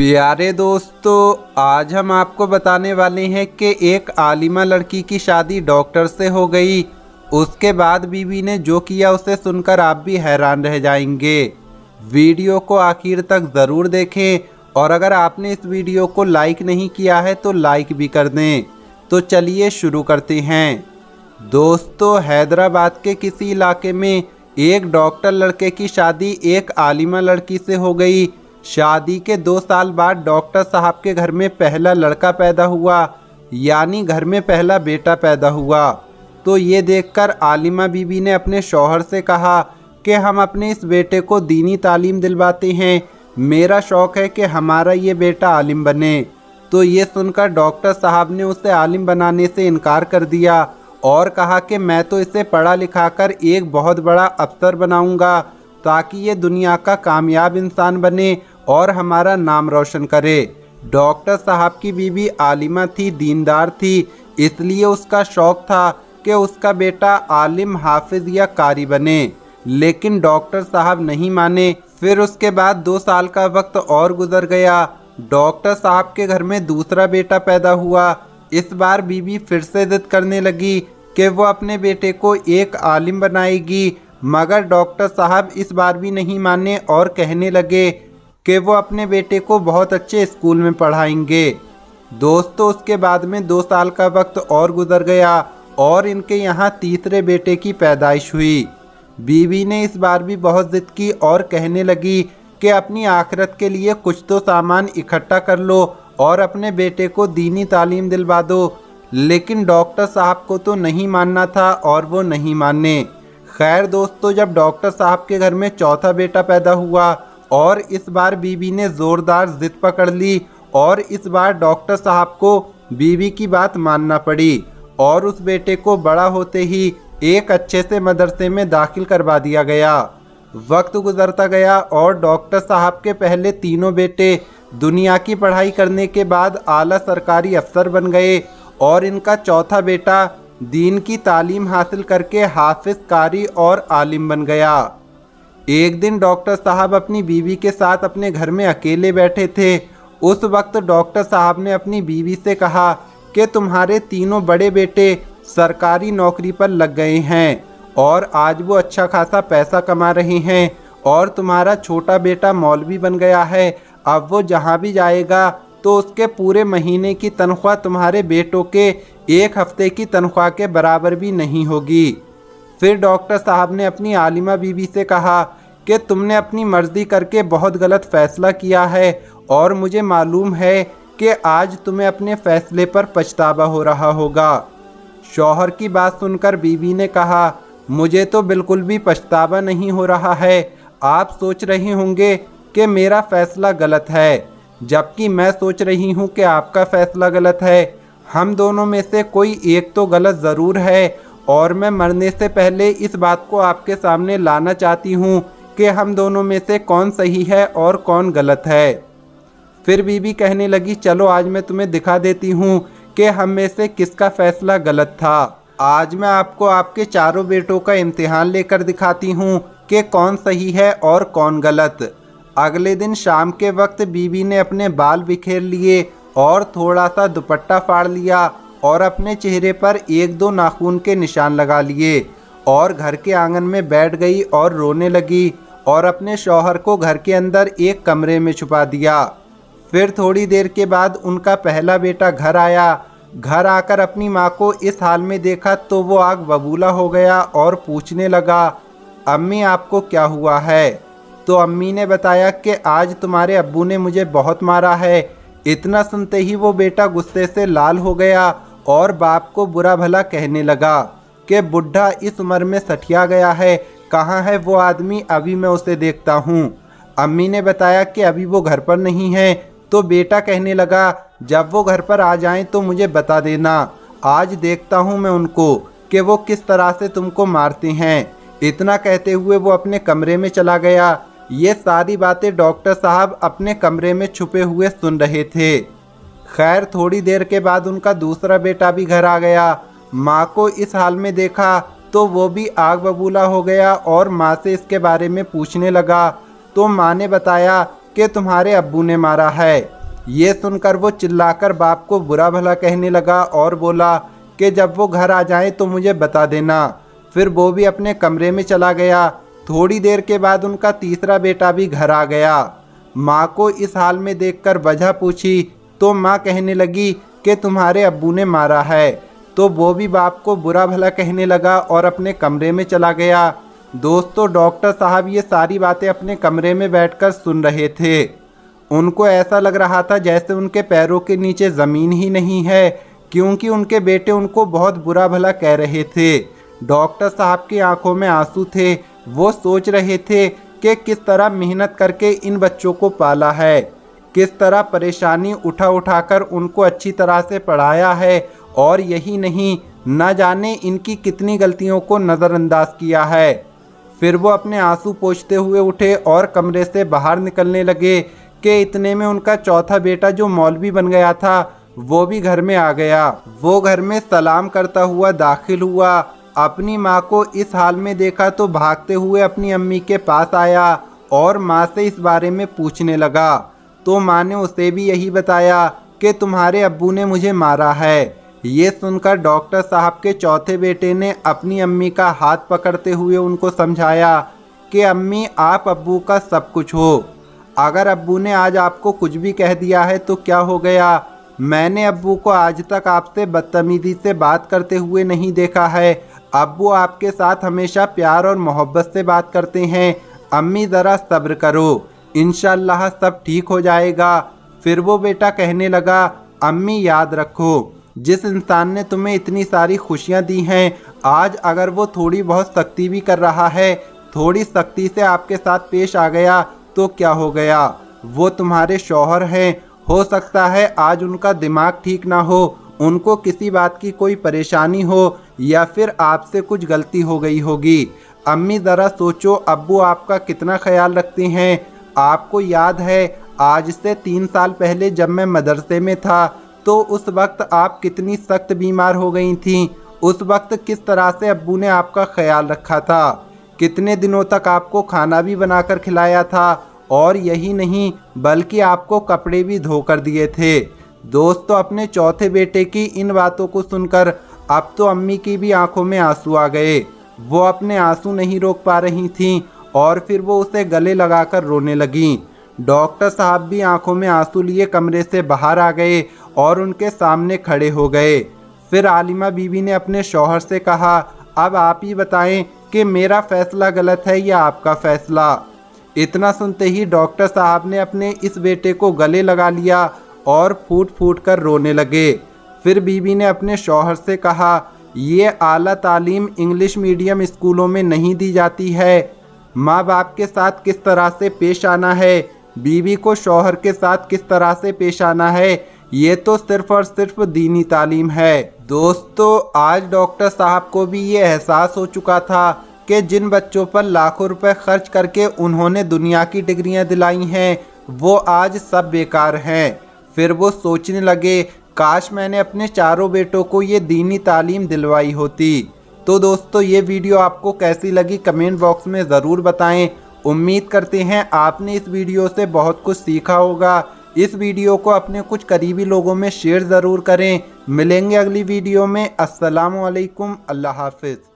प्यारे दोस्तों, आज हम आपको बताने वाले हैं कि एक आलिमा लड़की की शादी डॉक्टर से हो गई। उसके बाद बीवी ने जो किया उसे सुनकर आप भी हैरान रह जाएंगे। वीडियो को आखिर तक ज़रूर देखें और अगर आपने इस वीडियो को लाइक नहीं किया है तो लाइक भी कर दें। तो चलिए शुरू करते हैं। दोस्तों, हैदराबाद के किसी इलाके में एक डॉक्टर लड़के की शादी एक आलिमा लड़की से हो गई। शादी के 2 साल बाद डॉक्टर साहब के घर में पहला लड़का पैदा हुआ, यानी घर में पहला बेटा पैदा हुआ। तो ये देखकर आलिमा बीबी ने अपने शौहर से कहा कि हम अपने इस बेटे को दीनी तालीम दिलवाते हैं। मेरा शौक़ है कि हमारा ये बेटा आलिम बने। तो ये सुनकर डॉक्टर साहब ने उसे आलिम बनाने से इनकार कर दिया और कहा कि मैं तो इसे पढ़ा लिखाकर एक बहुत बड़ा अफसर बनाऊंगा ताकि ये दुनिया का कामयाब इंसान बने और हमारा नाम रोशन करे। डॉक्टर साहब की बीवी आलिमा थी, दीनदार थी, इसलिए उसका शौक़ था कि उसका बेटा आलिम, हाफिज या कारी बने। लेकिन डॉक्टर साहब नहीं माने। फिर उसके बाद 2 साल का वक्त और गुजर गया। डॉक्टर साहब के घर में दूसरा बेटा पैदा हुआ। इस बार बीवी फिर से जिद करने लगी कि वो अपने बेटे को एक आलिम बनाएगी, मगर डॉक्टर साहब इस बार भी नहीं माने और कहने लगे कि वो अपने बेटे को बहुत अच्छे स्कूल में पढ़ाएंगे। दोस्तों, उसके बाद में 2 साल का वक्त और गुजर गया और इनके यहाँ तीसरे बेटे की पैदाइश हुई। बीवी ने इस बार भी बहुत जिद की और कहने लगी कि अपनी आखिरत के लिए कुछ तो सामान इकट्ठा कर लो और अपने बेटे को दीनी तालीम दिलवा दो। लेकिन डॉक्टर साहब को तो नहीं मानना था और वो नहीं माने। खैर दोस्तों, जब डॉक्टर साहब के घर में चौथा बेटा पैदा हुआ और इस बार बीवी ने ज़ोरदार जिद पकड़ ली और इस बार डॉक्टर साहब को बीवी की बात मानना पड़ी और उस बेटे को बड़ा होते ही एक अच्छे से मदरसे में दाखिल करवा दिया गया। वक्त गुजरता गया और डॉक्टर साहब के पहले तीनों बेटे दुनिया की पढ़ाई करने के बाद आला सरकारी अफसर बन गए और इनका चौथा बेटा दीन की तालीम हासिल करके हाफिज, कारी और आलिम बन गया। एक दिन डॉक्टर साहब अपनी बीवी के साथ अपने घर में अकेले बैठे थे। उस वक्त डॉक्टर साहब ने अपनी बीवी से कहा कि तुम्हारे तीनों बड़े बेटे सरकारी नौकरी पर लग गए हैं और आज वो अच्छा खासा पैसा कमा रहे हैं और तुम्हारा छोटा बेटा मौलवी बन गया है। अब वो जहाँ भी जाएगा तो उसके पूरे महीने की तनख्वाह तुम्हारे बेटों के 1 हफ्ते की तनख्वाह के बराबर भी नहीं होगी। फिर डॉक्टर साहब ने अपनी आलिमा बीवी से कहा कि तुमने अपनी मर्जी करके बहुत गलत फ़ैसला किया है और मुझे मालूम है कि आज तुम्हें अपने फ़ैसले पर पछतावा हो रहा होगा। शौहर की बात सुनकर बीवी ने कहा, मुझे तो बिल्कुल भी पछतावा नहीं हो रहा है। आप सोच रहे होंगे कि मेरा फ़ैसला गलत है, जबकि मैं सोच रही हूँ कि आपका फ़ैसला गलत है। हम दोनों में से कोई एक तो गलत ज़रूर है और मैं मरने से पहले इस बात को आपके सामने लाना चाहती हूँ कि हम दोनों में से कौन सही है और कौन गलत है। फिर बीवी कहने लगी, चलो आज मैं तुम्हें दिखा देती हूँ कि हम में से किसका फ़ैसला गलत था। आज मैं आपको आपके चारों बेटों का इम्तिहान लेकर दिखाती हूँ कि कौन सही है और कौन गलत। अगले दिन शाम के वक्त बीवी ने अपने बाल बिखेर लिए और थोड़ा सा दुपट्टा फाड़ लिया और अपने चेहरे पर 1-2 नाखून के निशान लगा लिए और घर के आंगन में बैठ गई और रोने लगी और अपने शौहर को घर के अंदर एक कमरे में छुपा दिया। फिर थोड़ी देर के बाद उनका पहला बेटा घर आया। घर आकर अपनी माँ को इस हाल में देखा तो वो आग बबूला हो गया और पूछने लगा, अम्मी आपको क्या हुआ है? तो अम्मी ने बताया कि आज तुम्हारे अब्बू ने मुझे बहुत मारा है। इतना सुनते ही वो बेटा गुस्से से लाल हो गया और बाप को बुरा भला कहने लगा कि बुढ़ा इस उम्र में सठिया गया है, कहाँ है वो आदमी, अभी मैं उसे देखता हूँ। अम्मी ने बताया कि अभी वो घर पर नहीं है। तो बेटा कहने लगा, जब वो घर पर आ जाएं तो मुझे बता देना, आज देखता हूँ मैं उनको कि वो किस तरह से तुमको मारते हैं। इतना कहते हुए वो अपने कमरे में चला गया। ये सारी बातें डॉक्टर साहब अपने कमरे में छुपे हुए सुन रहे थे। खैर थोड़ी देर के बाद उनका दूसरा बेटा भी घर आ गया। माँ को इस हाल में देखा तो वो भी आग बबूला हो गया और माँ से इसके बारे में पूछने लगा। तो माँ ने बताया कि कि तुम्हारे अब्बू ने मारा है। ये सुनकर वो चिल्लाकर बाप को बुरा भला कहने लगा और बोला कि जब वो घर आ जाए तो मुझे बता देना। फिर वो भी अपने कमरे में चला गया। थोड़ी देर के बाद उनका तीसरा बेटा भी घर आ गया। माँ को इस हाल में देखकर वजह पूछी तो माँ कहने लगी कि तुम्हारे अब्बू ने मारा है। तो वो भी बाप को बुरा भला कहने लगा और अपने कमरे में चला गया। दोस्तों, डॉक्टर साहब ये सारी बातें अपने कमरे में बैठकर सुन रहे थे। उनको ऐसा लग रहा था जैसे उनके पैरों के नीचे ज़मीन ही नहीं है, क्योंकि उनके बेटे उनको बहुत बुरा भला कह रहे थे। डॉक्टर साहब की आंखों में आंसू थे। वो सोच रहे थे कि किस तरह मेहनत करके इन बच्चों को पाला है, किस तरह परेशानी उठा उठाकर उनको अच्छी तरह से पढ़ाया है, और यही नहीं, न जाने इनकी कितनी गलतियों को नज़रअंदाज किया है। फिर वो अपने आंसू पोंछते हुए उठे और कमरे से बाहर निकलने लगे कि इतने में उनका चौथा बेटा जो मौलवी बन गया था वो भी घर में आ गया। वो घर में सलाम करता हुआ दाखिल हुआ। अपनी माँ को इस हाल में देखा तो भागते हुए अपनी अम्मी के पास आया और माँ से इस बारे में पूछने लगा। तो माँ ने उसे भी यही बताया कि तुम्हारे अब्बू ने मुझे मारा है। ये सुनकर डॉक्टर साहब के चौथे बेटे ने अपनी अम्मी का हाथ पकड़ते हुए उनको समझाया कि अम्मी, आप अब्बू का सब कुछ हो। अगर अब्बू ने आज आपको कुछ भी कह दिया है तो क्या हो गया? मैंने अब्बू को आज तक आपसे बदतमीजी से बात करते हुए नहीं देखा है। अब्बू आपके साथ हमेशा प्यार और मोहब्बत से बात करते हैं। अम्मी ज़रा सब्र करो, इंशाअल्लाह सब ठीक हो जाएगा। फिर वो बेटा कहने लगा, अम्मी याद रखो, जिस इंसान ने तुम्हें इतनी सारी खुशियां दी हैं, आज अगर वो थोड़ी बहुत सख्ती भी कर रहा है, थोड़ी सख्ती से आपके साथ पेश आ गया तो क्या हो गया? वो तुम्हारे शौहर हैं। हो सकता है आज उनका दिमाग ठीक ना हो, उनको किसी बात की कोई परेशानी हो, या फिर आपसे कुछ गलती हो गई होगी। अम्मी ज़रा सोचो, अब्बू आपका कितना ख्याल रखते हैं। आपको याद है आज से 3 साल पहले जब मैं मदरसे में था तो उस वक्त आप कितनी सख्त बीमार हो गई थीं। उस वक्त किस तरह से अब्बू ने आपका ख्याल रखा था, कितने दिनों तक आपको खाना भी बनाकर खिलाया था, और यही नहीं बल्कि आपको कपड़े भी धोकर दिए थे। दोस्तों, अपने चौथे बेटे की इन बातों को सुनकर अब तो अम्मी की भी आंखों में आंसू आ गए। वो अपने आंसू नहीं रोक पा रही थीं और फिर वो उसे गले लगाकर रोने लगीं। डॉक्टर साहब भी आंखों में आंसू लिए कमरे से बाहर आ गए और उनके सामने खड़े हो गए। फिर आलिमा बीवी ने अपने शौहर से कहा, अब आप ही बताएं कि मेरा फैसला गलत है या आपका फैसला? इतना सुनते ही डॉक्टर साहब ने अपने इस बेटे को गले लगा लिया और फूट फूट कर रोने लगे। फिर बीवी ने अपने शौहर से कहा, ये आला तालीम इंग्लिश मीडियम स्कूलों में नहीं दी जाती है। माँ बाप के साथ किस तरह से पेश आना है, बीवी को शौहर के साथ किस तरह से पेश आना है, ये तो सिर्फ और सिर्फ दीनी तालीम है। दोस्तों, आज डॉक्टर साहब को भी ये एहसास हो चुका था कि जिन बच्चों पर लाखों रुपए खर्च करके उन्होंने दुनिया की डिग्रियां दिलाई हैं वो आज सब बेकार हैं। फिर वो सोचने लगे, काश मैंने अपने चारों बेटों को ये दीनी तालीम दिलवाई होती। तो दोस्तों, ये वीडियो आपको कैसी लगी कमेंट बॉक्स में ज़रूर बताएं। उम्मीद करते हैं आपने इस वीडियो से बहुत कुछ सीखा होगा। इस वीडियो को अपने कुछ करीबी लोगों में शेयर ज़रूर करें। मिलेंगे अगली वीडियो में। अस्सलामु अलैकुम, अल्लाह हाफिज़।